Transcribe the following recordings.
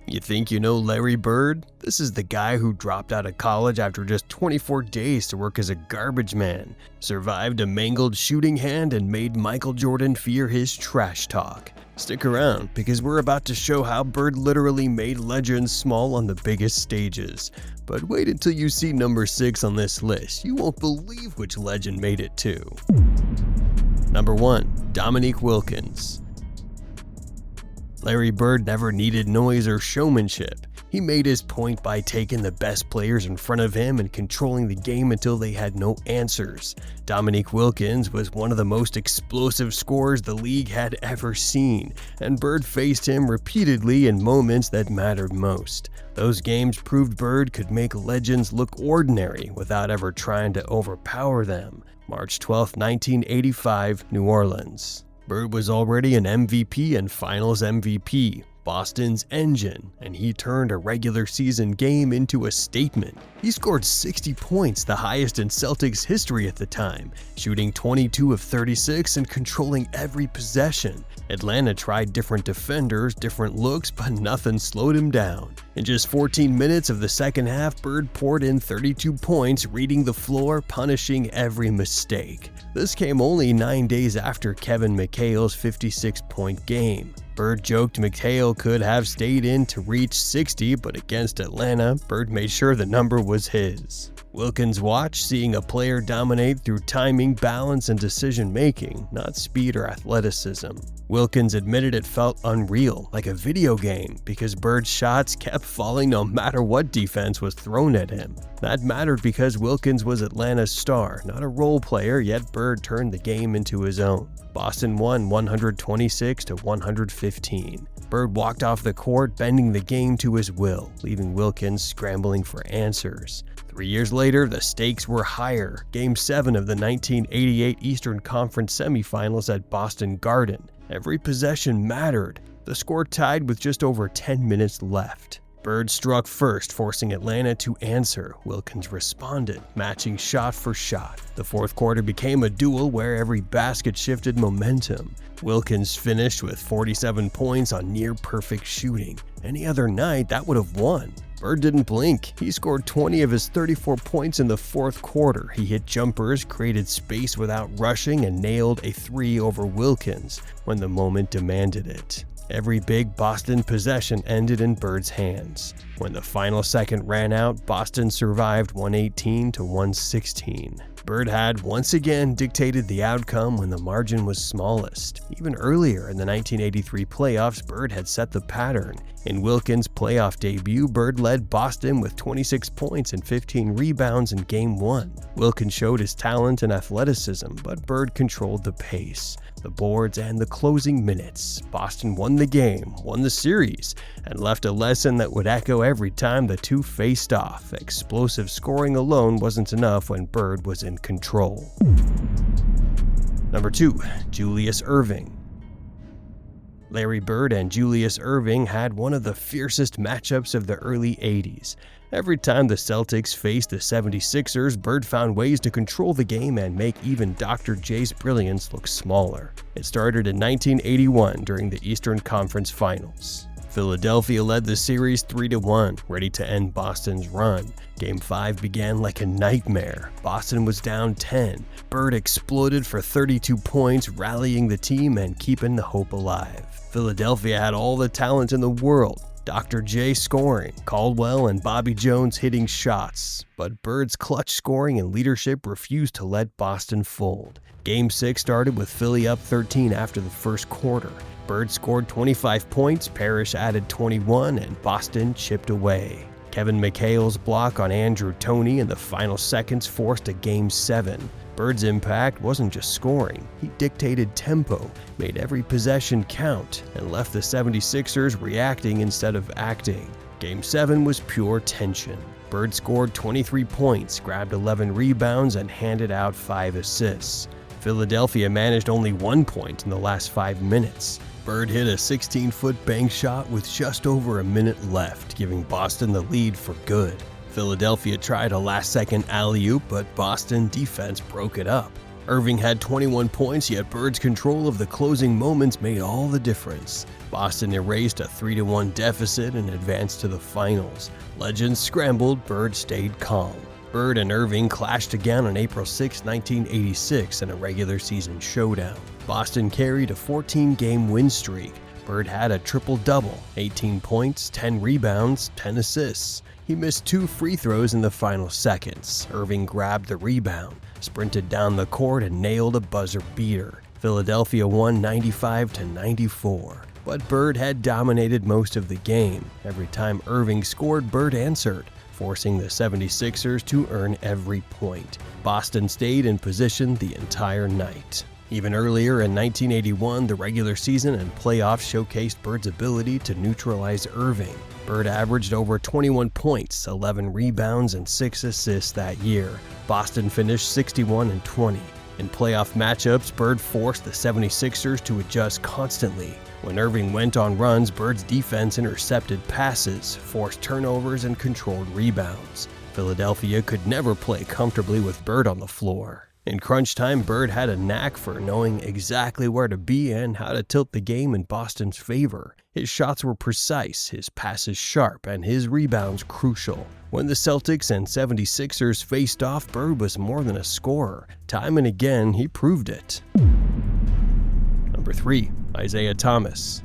You think you know Larry Bird? This is the guy who dropped out of college after just 24 days to work as a garbage man, survived a mangled shooting hand, and made Michael Jordan fear his trash talk. Stick around, because we're about to show how Bird literally made legends small on the biggest stages. But wait until you see number 6 on this list. You won't believe which legend made it too. Number 1. Dominique Wilkins. Larry Bird never needed noise or showmanship. He made his point by taking the best players in front of him and controlling the game until they had no answers. Dominique Wilkins was one of the most explosive scorers the league had ever seen, and Bird faced him repeatedly in moments that mattered most. Those games proved Bird could make legends look ordinary without ever trying to overpower them. March 12, 1985, New Orleans. Bird was already an MVP and Finals MVP, Boston's engine, and he turned a regular season game into a statement. He scored 60 points, the highest in Celtics history at the time, shooting 22 of 36 and controlling every possession. Atlanta tried different defenders, different looks, but nothing slowed him down. In just 14 minutes of the second half, Bird poured in 32 points, reading the floor, punishing every mistake. This came only 9 days after Kevin McHale's 56-point game. Bird joked McHale could have stayed in to reach 60, but against Atlanta, Bird made sure the number was his. Wilkins watched, seeing a player dominate through timing, balance, and decision-making, not speed or athleticism. Wilkins admitted it felt unreal, like a video game, because Bird's shots kept falling no matter what defense was thrown at him. That mattered because Wilkins was Atlanta's star, not a role player, yet Bird turned the game into his own. Boston won 126-115. Bird walked off the court, bending the game to his will, leaving Wilkins scrambling for answers. 3 years later, the stakes were higher. Game 7 of the 1988 Eastern Conference semifinals at Boston Garden. Every possession mattered. The score tied with just over 10 minutes left. Bird struck first, forcing Atlanta to answer. Wilkins responded, matching shot for shot. The fourth quarter became a duel where every basket shifted momentum. Wilkins finished with 47 points on near-perfect shooting. Any other night, that would have won. Bird didn't blink. He scored 20 of his 34 points in the fourth quarter. He hit jumpers, created space without rushing, and nailed a 3 over Wilkins when the moment demanded it. Every big Boston possession ended in Bird's hands. When the final second ran out, Boston survived 118-116. Bird had once again dictated the outcome when the margin was smallest. Even earlier in the 1983 playoffs, Bird had set the pattern. In Wilkins' playoff debut, Bird led Boston with 26 points and 15 rebounds in Game 1. Wilkins showed his talent and athleticism, but Bird controlled the pace, the boards, and the closing minutes. Boston won the game, won the series, and left a lesson that would echo every time the two faced off. Explosive scoring alone wasn't enough when Bird was in control. Number 2. Julius Erving. Larry Bird and Julius Erving had one of the fiercest matchups of the early 80s. Every time the Celtics faced the 76ers, Bird found ways to control the game and make even Dr. J's brilliance look smaller. It started in 1981 during the Eastern Conference Finals. Philadelphia led the series 3-1, ready to end Boston's run. Game 5 began like a nightmare. Boston was down 10. Bird exploded for 32 points, rallying the team and keeping the hope alive. Philadelphia had all the talent in the world. Dr. J scoring, Caldwell and Bobby Jones hitting shots, but Bird's clutch scoring and leadership refused to let Boston fold. Game 6 started with Philly up 13 after the first quarter. Bird scored 25 points, Parrish added 21, and Boston chipped away. Kevin McHale's block on Andrew Toney in the final seconds forced a Game 7. Bird's impact wasn't just scoring, he dictated tempo, made every possession count, and left the 76ers reacting instead of acting. Game 7 was pure tension. Bird scored 23 points, grabbed 11 rebounds, and handed out 5 assists. Philadelphia managed only 1 point in the last 5 minutes. Bird hit a 16-foot bank shot with just over a minute left, giving Boston the lead for good. Philadelphia tried a last-second alley-oop, but Boston defense broke it up. Irving had 21 points, yet Bird's control of the closing moments made all the difference. Boston erased a 3-1 deficit and advanced to the finals. Legends scrambled, Bird stayed calm. Bird and Irving clashed again on April 6, 1986 in a regular season showdown. Boston carried a 14-game win streak. Bird had a triple-double, 18 points, 10 rebounds, 10 assists. He missed 2 free throws in the final seconds. Irving grabbed the rebound, sprinted down the court, and nailed a buzzer beater. Philadelphia won 95-94. But Bird had dominated most of the game. Every time Irving scored, Bird answered, forcing the 76ers to earn every point. Boston stayed in position the entire night. Even earlier in 1981, the regular season and playoffs showcased Bird's ability to neutralize Irving. Bird averaged over 21 points, 11 rebounds, and 6 assists that year. Boston finished 61-20. In playoff matchups, Bird forced the 76ers to adjust constantly. When Irving went on runs, Bird's defense intercepted passes, forced turnovers, and controlled rebounds. Philadelphia could never play comfortably with Bird on the floor. In crunch time, Bird had a knack for knowing exactly where to be and how to tilt the game in Boston's favor. His shots were precise, his passes sharp, and his rebounds crucial. When the Celtics and 76ers faced off, Bird was more than a scorer. Time and again, he proved it. Number 3. Isiah Thomas.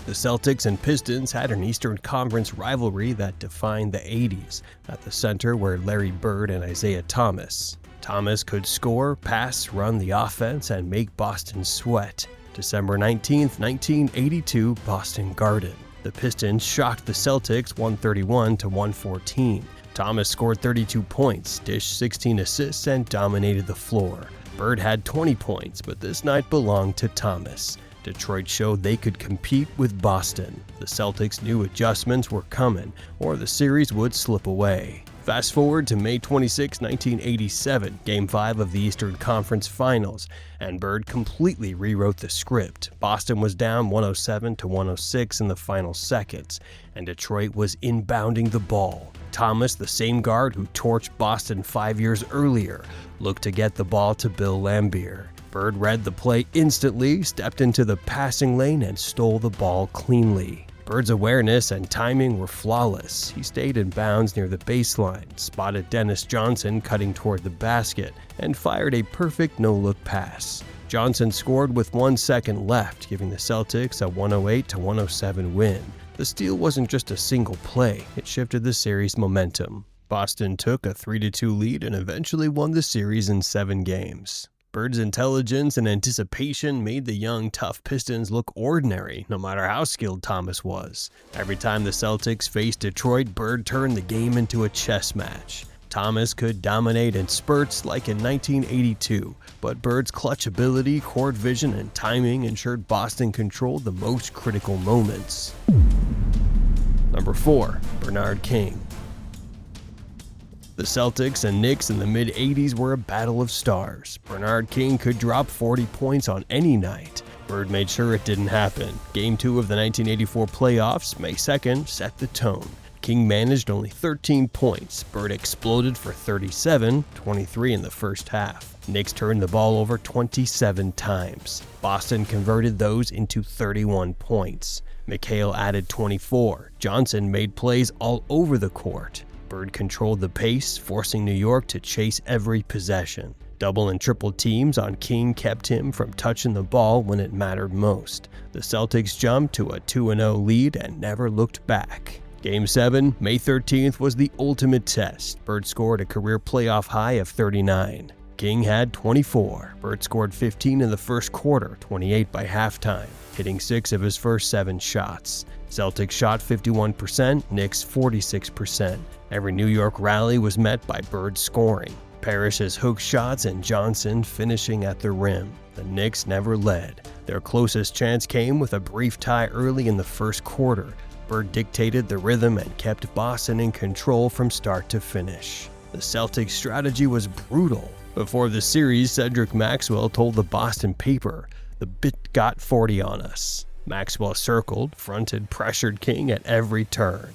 The Celtics and Pistons had an Eastern Conference rivalry that defined the 80s. At the center were Larry Bird and Isiah Thomas. Thomas could score, pass, run the offense, and make Boston sweat. December 19, 1982, Boston Garden. The Pistons shocked the Celtics 131-114. Thomas scored 32 points, dished 16 assists, and dominated the floor. Bird had 20 points, but this night belonged to Thomas. Detroit showed they could compete with Boston. The Celtics knew adjustments were coming, or the series would slip away. Fast forward to May 26, 1987, Game 5 of the Eastern Conference Finals, and Bird completely rewrote the script. Boston was down 107-106 in the final seconds, and Detroit was inbounding the ball. Thomas, the same guard who torched Boston 5 years earlier, looked to get the ball to Bill Laimbeer. Bird read the play instantly, stepped into the passing lane, and stole the ball cleanly. Bird's awareness and timing were flawless. He stayed in bounds near the baseline, spotted Dennis Johnson cutting toward the basket, and fired a perfect no-look pass. Johnson scored with 1 second left, giving the Celtics a 108-107 win. The steal wasn't just a single play, it shifted the series' momentum. Boston took a 3-2 lead and eventually won the series in 7 games. Bird's intelligence and anticipation made the young, tough Pistons look ordinary, no matter how skilled Thomas was. Every time the Celtics faced Detroit, Bird turned the game into a chess match. Thomas could dominate in spurts like in 1982, but Bird's clutch ability, court vision, and timing ensured Boston controlled the most critical moments. Number 4. Bernard King. The Celtics and Knicks in the mid-80s were a battle of stars. Bernard King could drop 40 points on any night. Bird made sure it didn't happen. Game 2 of the 1984 playoffs, May 2nd, set the tone. King managed only 13 points. Bird exploded for 37, 23 in the first half. Knicks turned the ball over 27 times. Boston converted those into 31 points. McHale added 24. Johnson made plays all over the court. Bird controlled the pace, forcing New York to chase every possession. Double and triple teams on King kept him from touching the ball when it mattered most. The Celtics jumped to a 2-0 lead and never looked back. Game 7, May 13th, was the ultimate test. Bird scored a career playoff high of 39. King had 24. Bird scored 15 in the first quarter, 28 by halftime, hitting 6 of his first 7 shots. Celtics shot 51%, Knicks 46%. Every New York rally was met by Bird scoring. Parrish's hook shots and Johnson finishing at the rim. The Knicks never led. Their closest chance came with a brief tie early in the first quarter. Bird dictated the rhythm and kept Boston in control from start to finish. The Celtics' strategy was brutal. Before the series, Cedric Maxwell told the Boston paper, "The bit got 40 on us." Maxwell circled, fronted, pressured King at every turn.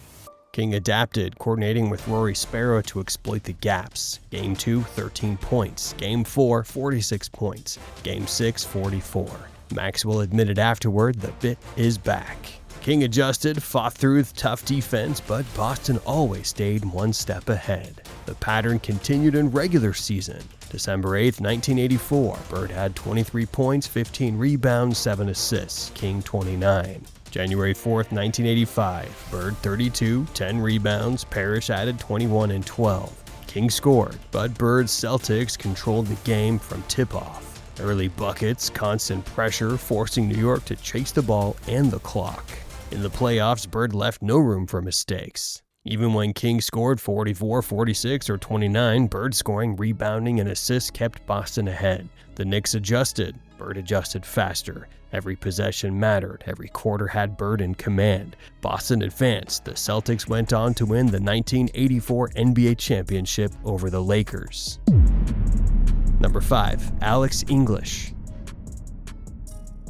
King adapted, coordinating with Rory Sparrow to exploit the gaps. Game 2, 13 points. Game 4, 46 points. Game 6, 44. Maxwell admitted afterward the bit is back. King adjusted, fought through with tough defense, but Boston always stayed one step ahead. The pattern continued in regular season. December 8, 1984, Bird had 23 points, 15 rebounds, 7 assists, King 29. January 4, 1985, Bird 32, 10 rebounds, Parrish added 21 and 12. King scored, but Bird's Celtics controlled the game from tip-off. Early buckets, constant pressure, forcing New York to chase the ball and the clock. In the playoffs, Bird left no room for mistakes. Even when King scored 44, 46, or 29, Bird scoring, rebounding, and assists kept Boston ahead. The Knicks adjusted. Bird adjusted faster. Every possession mattered. Every quarter had Bird in command. Boston advanced. The Celtics went on to win the 1984 NBA championship over the Lakers. Number 5. Alex English.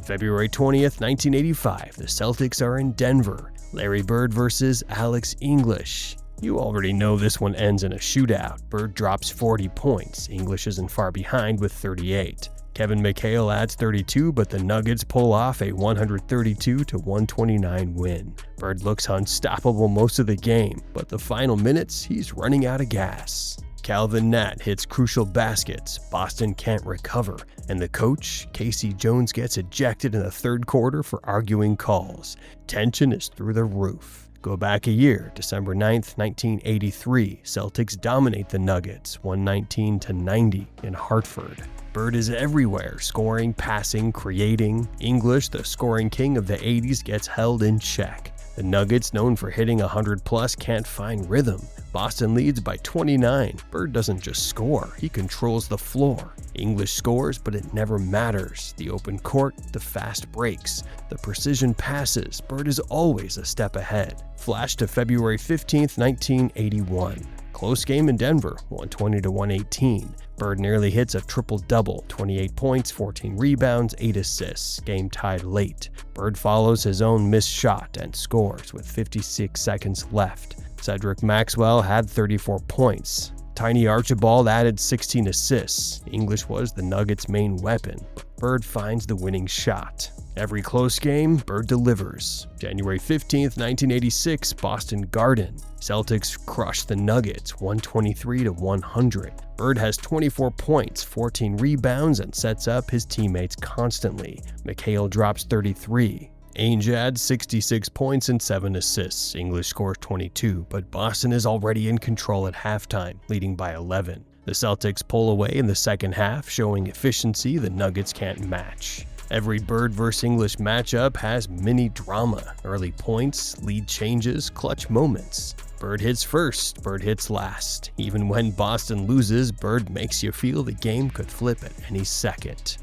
February 20th, 1985, the Celtics are in Denver. Larry Bird versus Alex English. You already know this one ends in a shootout. Bird drops 40 points. English isn't far behind with 38. Kevin McHale adds 32, but the Nuggets pull off a 132-129 win. Bird looks unstoppable most of the game, but the final minutes, he's running out of gas. Calvin Nat hits crucial baskets, Boston can't recover, and the coach, Casey Jones, gets ejected in the third quarter for arguing calls. Tension is through the roof. Go back a year, December 9th, 1983, Celtics dominate the Nuggets, 119-90 in Hartford. Bird is everywhere, scoring, passing, creating. English, the scoring king of the 80s, gets held in check. The Nuggets, known for hitting 100+, can't find rhythm. Boston leads by 29. Bird doesn't just score, he controls the floor. English scores, but it never matters. The open court, the fast breaks, the precision passes. Bird is always a step ahead. Flash to February 15th, 1981. Close game in Denver, 120-118. Bird nearly hits a triple-double, 28 points, 14 rebounds, 8 assists. Game tied late. Bird follows his own missed shot and scores with 56 seconds left. Cedric Maxwell had 34 points. Tiny Archibald added 16 assists. English was the Nuggets' main weapon. Bird finds the winning shot. Every close game, Bird delivers. January 15th, 1986, Boston Garden. Celtics crush the Nuggets, 123-100. Bird has 24 points, 14 rebounds, and sets up his teammates constantly. McHale drops 33. Ainge adds 66 points and 7 assists. English scores 22, but Boston is already in control at halftime, leading by 11. The Celtics pull away in the second half, showing efficiency the Nuggets can't match. Every Bird vs. English matchup has mini drama, early points, lead changes, clutch moments. Bird hits first, Bird hits last. Even when Boston loses, Bird makes you feel the game could flip at any second.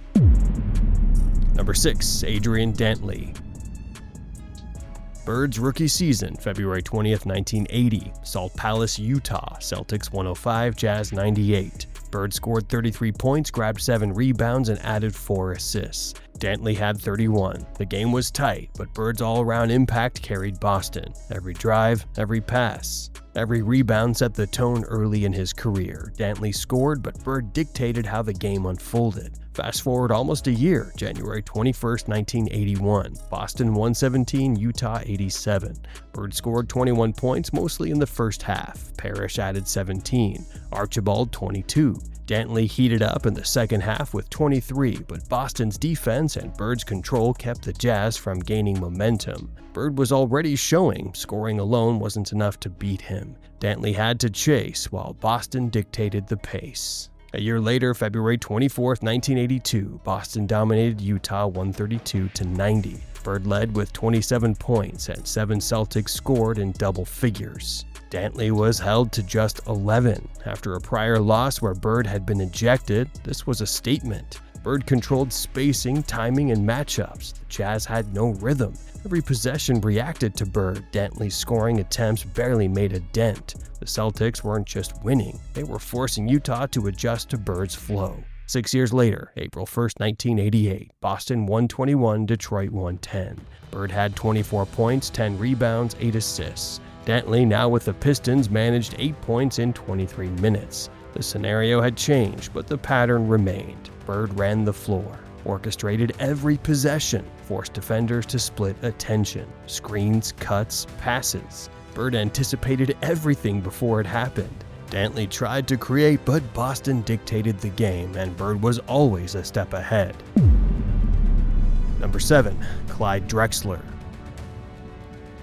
Number 6. Adrian Dantley. Bird's rookie season, February 20th, 1980. Salt Palace, Utah. Celtics 105, Jazz 98. Bird scored 33 points, grabbed 7 rebounds, and added 4 assists. Dantley had 31. The game was tight, but Bird's all-around impact carried Boston. Every drive, every pass, every rebound set the tone early in his career. Dantley scored, but Bird dictated how the game unfolded. Fast forward almost a year, January 21st, 1981. Boston 117, Utah 87. Bird scored 21 points, mostly in the first half. Parrish added 17. Archibald 22. Dantley heated up in the second half with 23, but Boston's defense and Bird's control kept the Jazz from gaining momentum. Bird was already showing scoring alone wasn't enough to beat him. Dantley had to chase, while Boston dictated the pace. A year later, February 24th, 1982, Boston dominated Utah 132-90. Bird led with 27 points and 7 Celtics scored in double figures. Dantley was held to just 11. After a prior loss where Bird had been ejected, this was a statement. Bird controlled spacing, timing, and matchups. The Jazz had no rhythm. Every possession reacted to Bird. Dantley's scoring attempts barely made a dent. The Celtics weren't just winning, they were forcing Utah to adjust to Bird's flow. 6 years later, April 1st, 1988, Boston 121, Detroit 110. Bird had 24 points, 10 rebounds, 8 assists. Dantley, now with the Pistons, managed 8 points in 23 minutes. The scenario had changed, but the pattern remained. Bird ran the floor, orchestrated every possession, forced defenders to split attention, screens, cuts, passes. Bird anticipated everything before it happened. Dantley tried to create, but Boston dictated the game, and Bird was always a step ahead. Number 7. Clyde Drexler.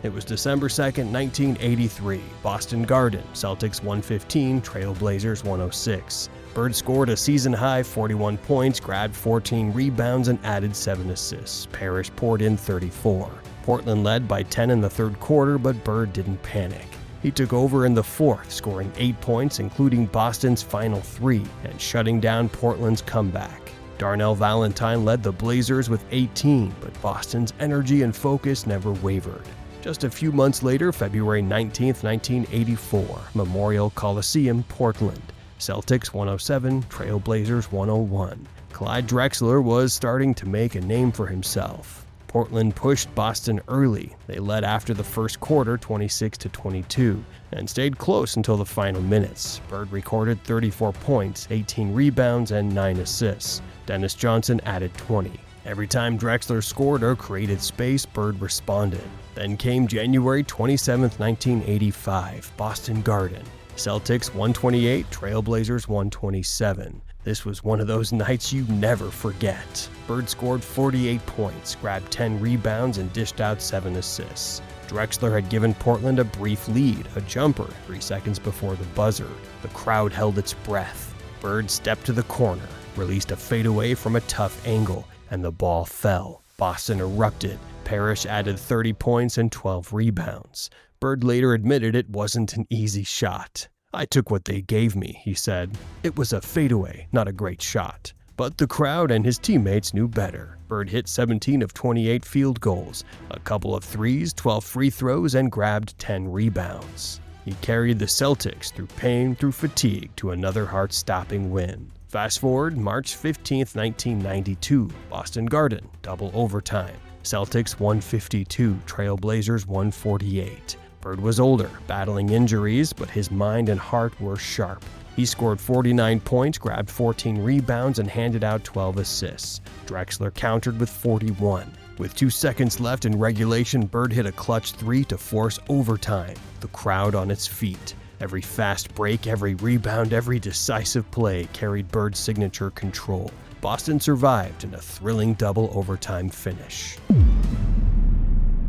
It was December 2nd, 1983, Boston Garden, Celtics 115, Trailblazers 106. Bird scored a season-high 41 points, grabbed 14 rebounds, and added 7 assists. Parrish poured in 34. Portland led by 10 in the third quarter, but Bird didn't panic. He took over in the fourth, scoring 8 points, including Boston's final 3, and shutting down Portland's comeback. Darnell Valentine led the Blazers with 18, but Boston's energy and focus never wavered. Just a few months later, February 19, 1984, Memorial Coliseum, Portland. Celtics 107, Trailblazers 101. Clyde Drexler was starting to make a name for himself. Portland pushed Boston early. They led after the first quarter 26-22 and stayed close until the final minutes. Bird recorded 34 points, 18 rebounds, and 9 assists. Dennis Johnson added 20. Every time Drexler scored or created space, Bird responded. Then came January 27, 1985, Boston Garden. Celtics 128, Trailblazers 127. This was one of those nights you never forget. Bird scored 48 points, grabbed 10 rebounds, and dished out 7 assists. Drexler had given Portland a brief lead, a jumper, 3 seconds before the buzzer. The crowd held its breath. Bird stepped to the corner, released a fadeaway from a tough angle, and the ball fell. Boston erupted. Parrish added 30 points and 12 rebounds. Bird later admitted it wasn't an easy shot. "I took what they gave me," he said. "It was a fadeaway, not a great shot." But the crowd and his teammates knew better. Bird hit 17 of 28 field goals, a couple of threes, 12 free throws, and grabbed 10 rebounds. He carried the Celtics through pain, through fatigue, to another heart-stopping win. Fast forward March 15, 1992, Boston Garden, double overtime. Celtics 152, Trailblazers 148. Bird was older, battling injuries, but his mind and heart were sharp. He scored 49 points, grabbed 14 rebounds, and handed out 12 assists. Drexler countered with 41. With 2 seconds left in regulation, Bird hit a clutch 3 to force overtime. The crowd on its feet. Every fast break, every rebound, every decisive play carried Bird's signature control. Boston survived in a thrilling double overtime finish.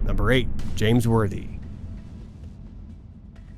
Number 8. James Worthy.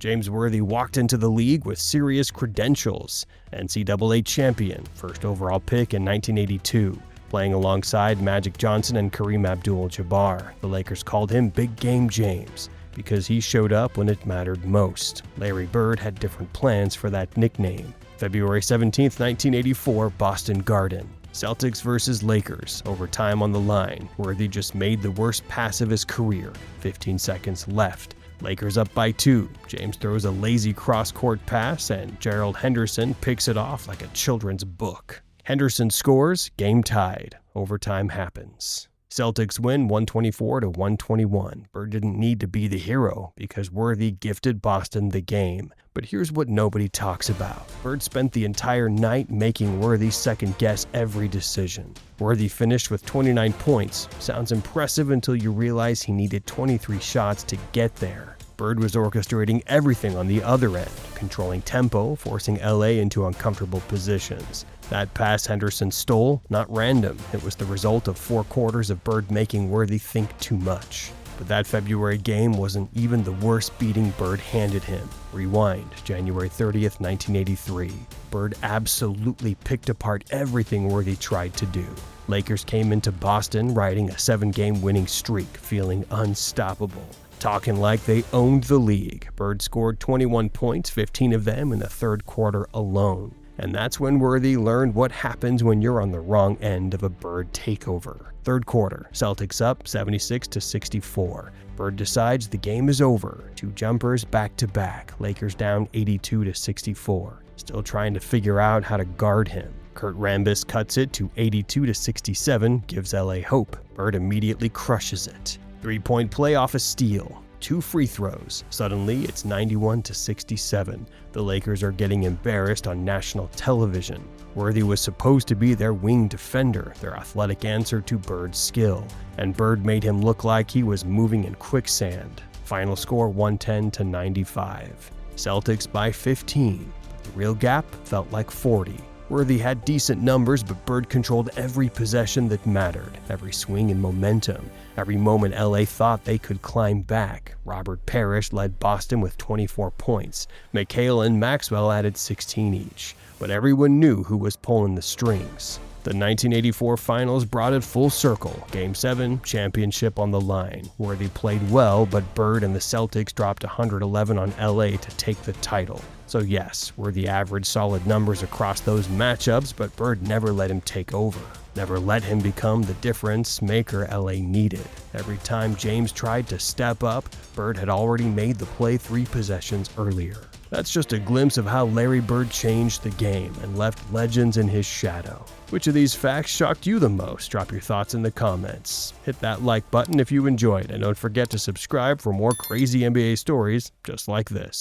James Worthy walked into the league with serious credentials. NCAA champion, first overall pick in 1982. Playing alongside Magic Johnson and Kareem Abdul-Jabbar, the Lakers called him Big Game James because he showed up when it mattered most. Larry Bird had different plans for that nickname. February 17, 1984, Boston Garden. Celtics versus Lakers, overtime on the line. Worthy just made the worst pass of his career, 15 seconds left. Lakers up by 2. James throws a lazy cross-court pass, and Gerald Henderson picks it off like a children's book. Henderson scores, game tied. Overtime happens. Celtics win 124-121. Bird didn't need to be the hero because Worthy gifted Boston the game. But here's what nobody talks about. Bird spent the entire night making Worthy second-guess every decision. Worthy finished with 29 points. Sounds impressive until you realize he needed 23 shots to get there. Bird was orchestrating everything on the other end, controlling tempo, forcing LA into uncomfortable positions. That pass Henderson stole, not random. It was the result of 4 quarters of Bird making Worthy think too much. But that February game wasn't even the worst beating Bird handed him. Rewind, January 30th, 1983. Bird absolutely picked apart everything Worthy tried to do. Lakers came into Boston riding a 7-game winning streak, feeling unstoppable. Talking like they owned the league. Bird scored 21 points, 15 of them in the third quarter alone. And that's when Worthy learned what happens when you're on the wrong end of a Bird takeover. Third quarter, Celtics up 76-64. Bird decides the game is over. 2 jumpers back-to-back. Lakers down 82-64. Still trying to figure out how to guard him. Kurt Rambis cuts it to 82-67, gives LA hope. Bird immediately crushes it. 3-point play off a steal. 2 free throws. Suddenly, it's 91-67. The Lakers are getting embarrassed on national television. Worthy was supposed to be their wing defender, their athletic answer to Bird's skill, and Bird made him look like he was moving in quicksand. Final score 110-95. Celtics by 15. The real gap felt like 40. Worthy had decent numbers, but Bird controlled every possession that mattered, every swing and momentum, every moment LA thought they could climb back. Robert Parrish led Boston with 24 points. McHale and Maxwell added 16 each, but everyone knew who was pulling the strings. The 1984 finals brought it full circle. Game 7, championship on the line. Worthy played well, but Bird and the Celtics dropped 111 on LA to take the title. So yes, Worthy averaged solid numbers across those matchups, but Bird never let him take over. Never let him become the difference maker LA needed. Every time James tried to step up, Bird had already made the play 3 possessions earlier. That's just a glimpse of how Larry Bird changed the game and left legends in his shadow. Which of these facts shocked you the most? Drop your thoughts in the comments. Hit that like button if you enjoyed, and don't forget to subscribe for more crazy NBA stories just like this.